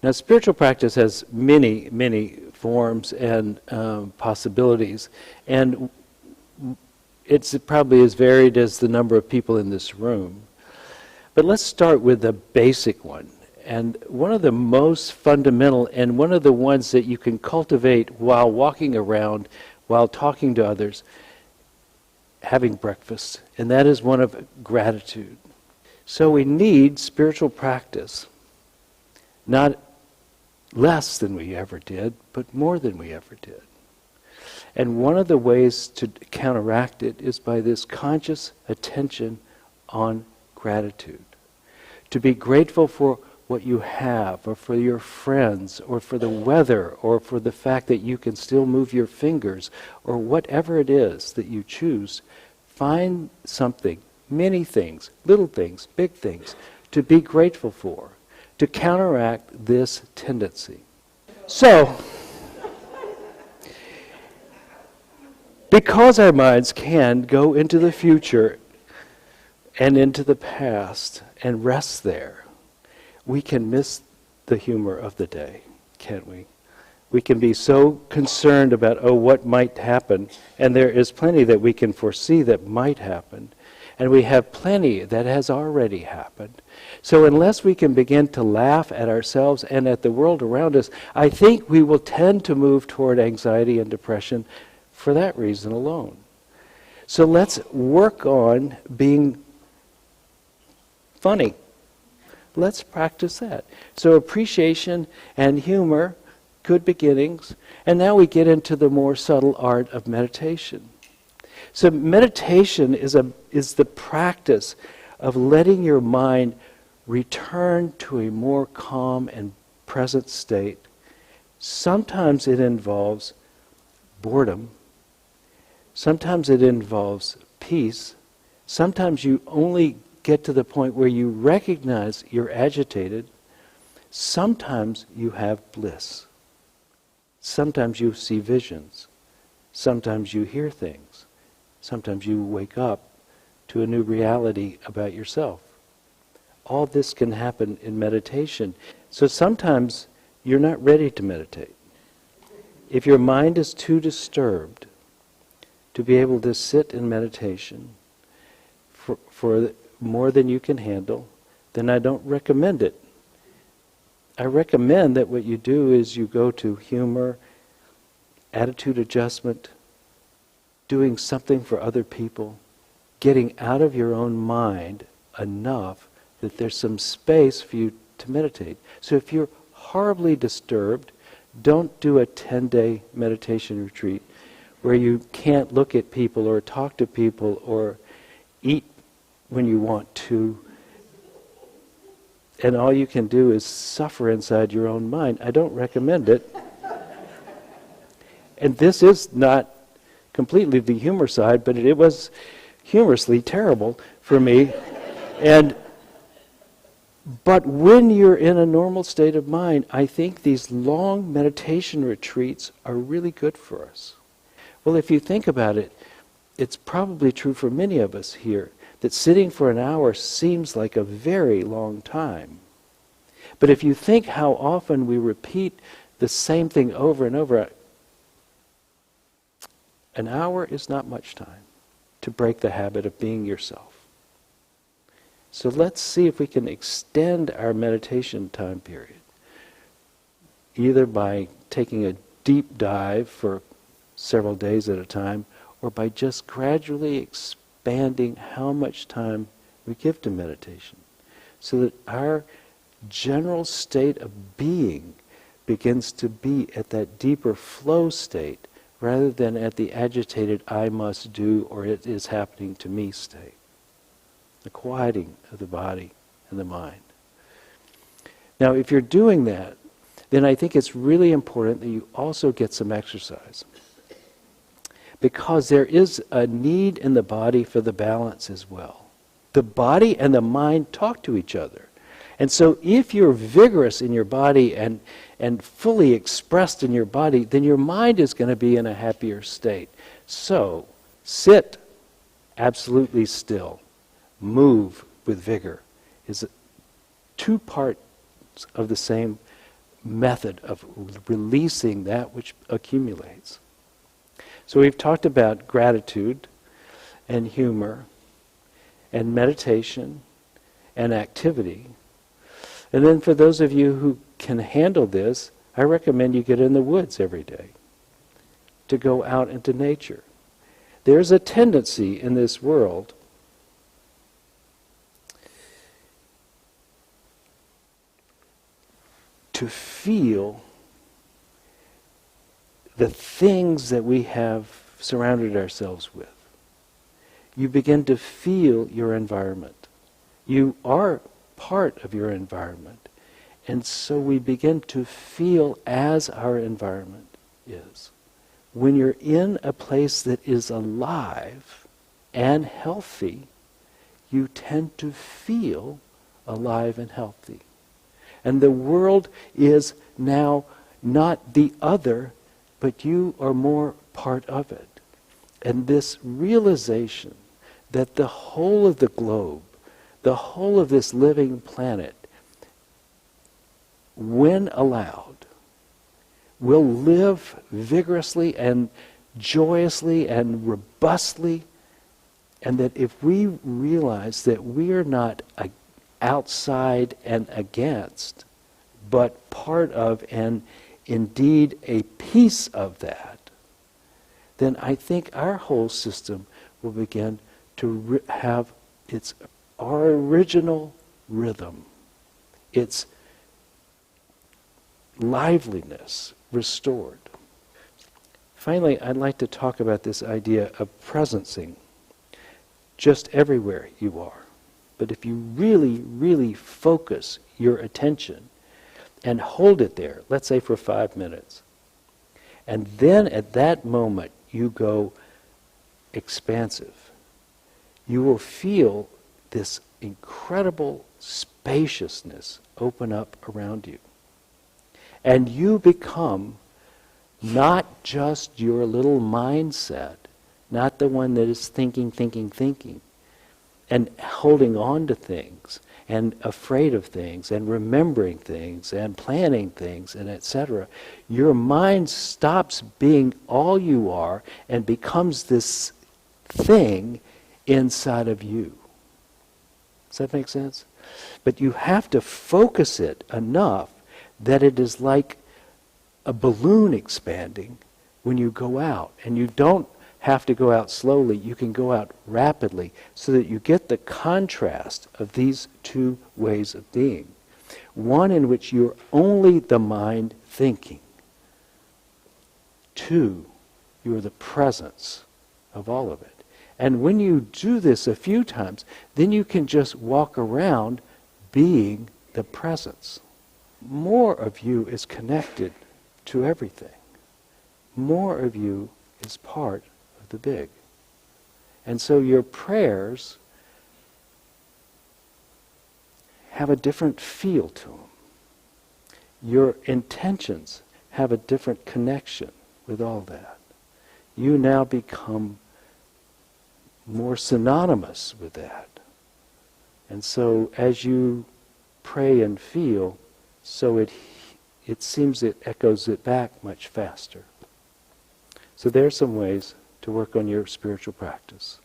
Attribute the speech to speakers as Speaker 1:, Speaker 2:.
Speaker 1: Now, spiritual practice has many, many forms and possibilities, and it's probably as varied as the number of people in this room. But let's start with the basic one. And one of the most fundamental and one of the ones that you can cultivate while walking around, while talking to others, having breakfast. And that is one of gratitude. So we need spiritual practice. Not less than we ever did, but more than we ever did. And one of the ways to counteract it is by this conscious attention on gratitude. To be grateful for what you have, or for your friends, or for the weather, or for the fact that you can still move your fingers, or whatever it is that you choose. Find something, many things, little things, big things, to be grateful for, to counteract this tendency. So, because our minds can go into the future and into the past and rest there, we can miss the humor of the day, can't we? We can be so concerned about, what might happen, and there is plenty that we can foresee that might happen, and we have plenty that has already happened. So unless we can begin to laugh at ourselves and at the world around us, I think we will tend to move toward anxiety and depression for that reason alone. So let's work on being funny. Let's practice that. So appreciation and humor, good beginnings, and now we get into the more subtle art of meditation. So meditation is the practice of letting your mind return to a more calm and present state. Sometimes it involves boredom. Sometimes it involves peace. Sometimes you only get to the point where you recognize you're agitated. Sometimes you have bliss. Sometimes you see visions. Sometimes you hear things. Sometimes you wake up to a new reality about yourself. All this can happen in meditation. So sometimes you're not ready to meditate. If your mind is too disturbed to be able to sit in meditation for more than you can handle, then I don't recommend it. I recommend that what you do is you go to humor, attitude adjustment, doing something for other people, getting out of your own mind enough that there's some space for you to meditate. So if you're horribly disturbed, don't do a 10-day meditation retreat where you can't look at people or talk to people or eat when you want to, and all you can do is suffer inside your own mind. I don't recommend it. And this is not completely the humor side, but it was humorously terrible for me. But when you're in a normal state of mind, I think these long meditation retreats are really good for us. Well, if you think about it, it's probably true for many of us here that sitting for an hour seems like a very long time. But if you think how often we repeat the same thing over and over, an hour is not much time to break the habit of being yourself. So let's see if we can extend our meditation time period, either by taking a deep dive for several days at a time, or by just gradually expanding how much time we give to meditation, so that our general state of being begins to be at that deeper flow state rather than at the agitated I must do or it is happening to me state. The quieting of the body and the mind. Now, if you're doing that, then I think it's really important that you also get some exercise. Because there is a need in the body for the balance as well. The body and the mind talk to each other. And so if you're vigorous in your body and fully expressed in your body, then your mind is going to be in a happier state. So sit absolutely still. Move with vigor. Is two parts of the same method of releasing that which accumulates. So we've talked about gratitude and humor and meditation and activity. And then for those of you who can handle this, I recommend you get in the woods every day, to go out into nature. There's a tendency in this world to feel the things that we have surrounded ourselves with. You begin to feel your environment. You are part of your environment. And so we begin to feel as our environment is. When you're in a place that is alive and healthy, you tend to feel alive and healthy. And the world is now not the other, but you are more part of it. And this realization that the whole of the globe, the whole of this living planet, when allowed, will live vigorously and joyously and robustly, and that if we realize that we are not outside and against, but part of and indeed a piece of that, then I think our whole system will begin to have our original rhythm, its liveliness restored. Finally, I'd like to talk about this idea of presencing just everywhere you are. But if you really, really focus your attention and hold it there, let's say for 5 minutes, and then at that moment you go expansive, you will feel this incredible spaciousness open up around you. And you become not just your little mindset, not the one that is thinking, and holding on to things, and afraid of things, and remembering things, and planning things, and etc. Your mind stops being all you are and becomes this thing inside of you. Does that make sense? But you have to focus it enough that it is like a balloon expanding when you go out. And you don't have to go out slowly, you can go out rapidly, so that you get the contrast of these two ways of being. One in which you're only the mind thinking. Two, you're the presence of all of it. And when you do this a few times, then you can just walk around being the presence. More of you is connected to everything. More of you is part of the big. And so your prayers have a different feel to them. Your intentions have a different connection with all that. You now become more synonymous with that. And so as you pray and feel, so it seems it echoes it back much faster. So there are some ways to work on your spiritual practice.